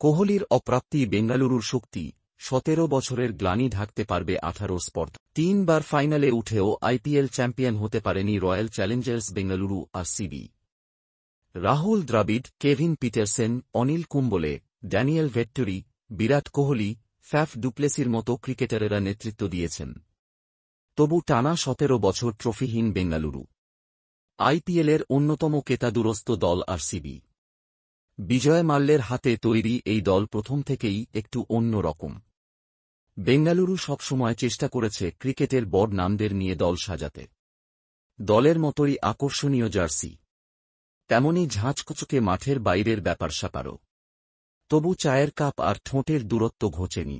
কোহলির অপ্রাপ্তি বেঙ্গালুরুর শক্তি, 17 বছরের গ্লানি ঢাকতে পারবে 18 স্পর্ধা। 3 বার ফাইনালে উঠেও আইপিএল চ্যাম্পিয়ন হতে পারেনি Royal Challengers Bengaluru RCB. Rahul Dravid, Kevin Pietersen, Anil Kumble, Daniel Vettori, Virat Kohli, Faf ডুপ্লেসির মতো ক্রিকেটারেরা নেতৃত্ব দিয়েছেন। তবু টানা 17 বছর ট্রফিহীন বেঙ্গালুরু। আইপিএলের অন্যতম কেতাদুরস্ত দল আরসিবি। বিজয় মাল্যের হাতে তৈরি এই দল প্রথম থেকেই একটু অন্য রকম। বেঙ্গালুরু সবসময় চেষ্টা করেছে ক্রিকেটের বড় নামদের নিয়ে দল সাজাতে। দলের মতোই আকর্ষণীয় জার্সি, তেমনি ঝাঁচকচকে মাঠের বাইরের ব্যাপার স্যাপারও। তবু চায়ের কাপ আর ঠোঁটের দূরত্ব ঘোচেনি।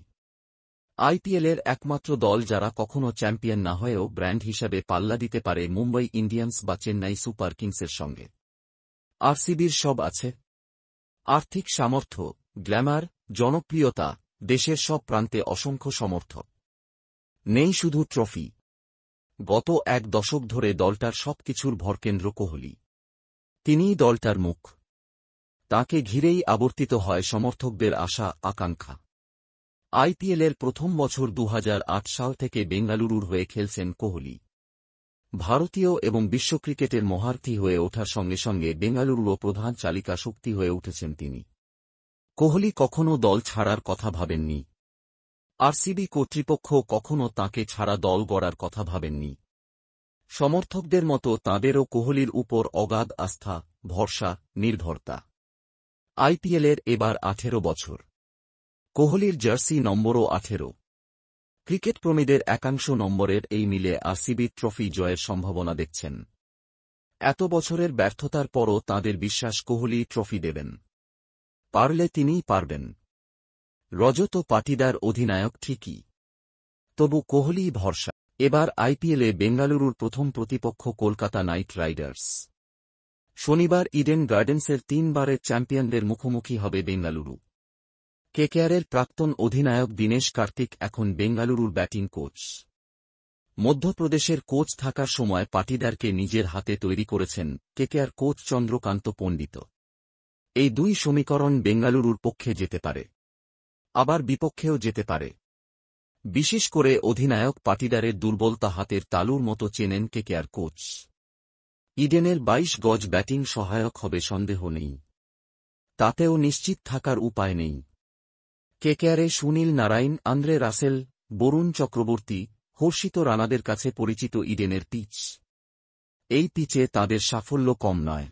আইপিএলের একমাত্র দল যারা কখনো চ্যাম্পিয়ন না হয়েও ব্র্যান্ড হিসাবে পাল্লা দিতে পারে মুম্বাই ইন্ডিয়ান্স বা চেন্নাই সুপার কিংসের সঙ্গে। আরসিবির সব আছে: আর্থিক সামর্থ্য, গ্ল্যামার, জনপ্রিয়তা, দেশের সব প্রান্তে অসংখ্য সমর্থক। নেই শুধু ট্রফি। গত এক দশক ধরে দলটার সবকিছুর ভরকেন্দ্র কোহলি। তিনিই দলটার মুখ। তাঁকে ঘিরেই আবর্তিত হয় সমর্থকদের আশা আকাঙ্ক্ষা। আইপিএলের প্রথম বছর 2008 সাল থেকে বেঙ্গালুরুর হয়ে খেলছেন কোহলি। ভারতীয় এবং বিশ্ব ক্রিকেটের মহারথী হয়ে ওঠার সঙ্গে সঙ্গে বেঙ্গালুরুরও প্রধান চালিকা শক্তি হয়ে উঠেছেন তিনি। কোহলি কখনও দল ছাড়ার কথা ভাবেননি। আরসিবি কর্তৃপক্ষ কখনও তাঁকে ছাড়া দল গড়ার কথা ভাবেননি। সমর্থকদের মতো তাঁদেরও কোহলির উপর অগাধ আস্থা, ভরসা, নির্ভরতা। আইপিএলের এবার 18 বছর। কোহলির জার্সি নম্বরও 18। ক্রিকেটপ্রেমীদের একাংশ নম্বরের এই মিলে আরসিবি ট্রফি জয়ের সম্ভাবনা দেখছেন। এত বছরের ব্যর্থতার পরও তাঁদের বিশ্বাস কোহলি ট্রফি দেবেন। পারলে তিনিই পারবেন। রজত পাটিদার অধিনায়ক ঠিকই, তবু কোহলিই ভরসা। এবার আইপিএলে বেঙ্গালুরুর প্রথম প্রতিপক্ষ কলকাতা নাইট রাইডার্স। শনিবার ইডেন গার্ডেন্সের 3 বারের চ্যাম্পিয়নদের মুখোমুখি হবে বেঙ্গালুরু। কেকেআরের প্রাক্তন অধিনায়ক দীনেশ কার্তিক এখন বেঙ্গালুরুর ব্যাটিং কোচ। মধ্যপ্রদেশের কোচ থাকার সময় পাটিদারকে নিজের হাতে তৈরি করেছেন কেকেআর কোচ চন্দ্রকান্ত পণ্ডিত। এই দুই সমীকরণ বেঙ্গালুরুর পক্ষে যেতে পারে, আবার বিপক্ষেও যেতে পারে। বিশেষ করে অধিনায়ক পাটিদারের দুর্বলতা হাতের তালুর মতো চেনেন কেকেআর কোচ। ইডেনের 22 গজ ব্যাটিং সহায়ক হবে সন্দেহ নেই, তাতেও নিশ্চিত থাকার উপায় নেই। কেকেআরে Sunil Narine, Andre Russell, Varun Chakravarthy, Harshit রানাদের কাছে পরিচিত ইডেনের পিচ। এই পিচে তাদের সাফল্য কম নয়।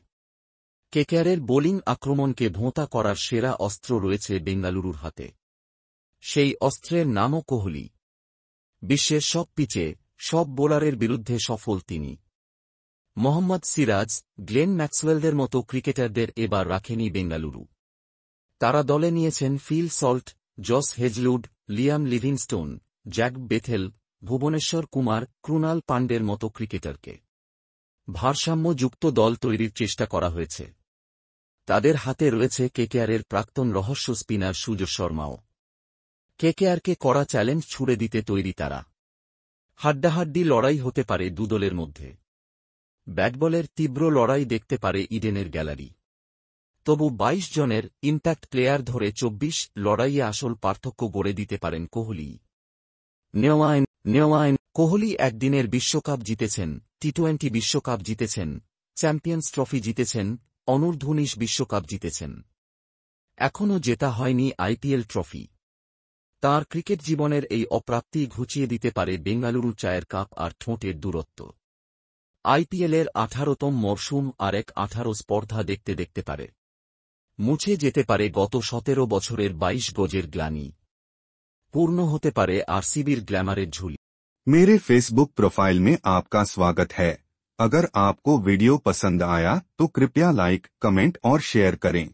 কেকেআরের বোলিং আক্রমণকে ভোঁতা করার সেরা অস্ত্র রয়েছে বেঙ্গালুরুর হাতে। সেই অস্ত্রের নামও কোহলি। বিশ্বের সব পিচে, সব বোলারের বিরুদ্ধে সফল তিনি। মোহাম্মদ সিরাজ, গ্লেন ম্যাক্সওয়েলদের মতো ক্রিকেটারদের এবার রাখেনি বেঙ্গালুরু। তারা দলে নিয়েছেন Phil Salt, Josh Hazlewood, Liam Livingstone, Jack Bethell, Bhuvneshwar Kumar, Krunal পান্ডের মতো ক্রিকেটারকে। ভারসাম্যযুক্ত দল তৈরির চেষ্টা করা হয়েছে। তাদের হাতে রয়েছে কেকেআরের প্রাক্তন রহস্য স্পিনার সুজয় শর্মাও। কেকেআরকে কড়া চ্যালেঞ্জ ছুড়ে দিতে তৈরি তারা। হাড্ডাহাড্ডি লড়াই হতে পারে দুদলের মধ্যে। ব্যাটবলের তীব্র লড়াই দেখতে পারে ইডেনের গ্যালারি। তবু 22 জনের ইম্প্যাক্ট প্লেয়ার ধরে 24 লড়াইয়ে আসল পার্থক্য গড়ে দিতে পারেন কোহলি। কোহলি একদিনের বিশ্বকাপ জিতেছেন, টি20 বিশ্বকাপ জিতেছেন, চ্যাম্পিয়ন্স ট্রফি জিতেছেন, অনূর্ধ্ব-19 বিশ্বকাপ জিতেছেন। এখনও জেতা হয়নি আইপিএল ট্রফি। তাঁর ক্রিকেট জীবনের এই অপ্রাপ্তি ঘুচিয়ে দিতে পারে বেঙ্গালুরু চায়ের কাপ আর ঠোঁটের দূরত্ব। আইপিএলের 18তম মরশুম আর এক 18 স্পর্ধা দেখতে পারে। মুছে যেতে পারে গত 17 বছরের 22 গজের গ্লানি। पूर्ण होते पारे आरसीबीर ग्लैमरेर झूली। मेरे फेसबुक प्रोफाइल में आपका स्वागत है। अगर आपको वीडियो पसंद आया तो कृपया लाइक, कमेंट और शेयर करें।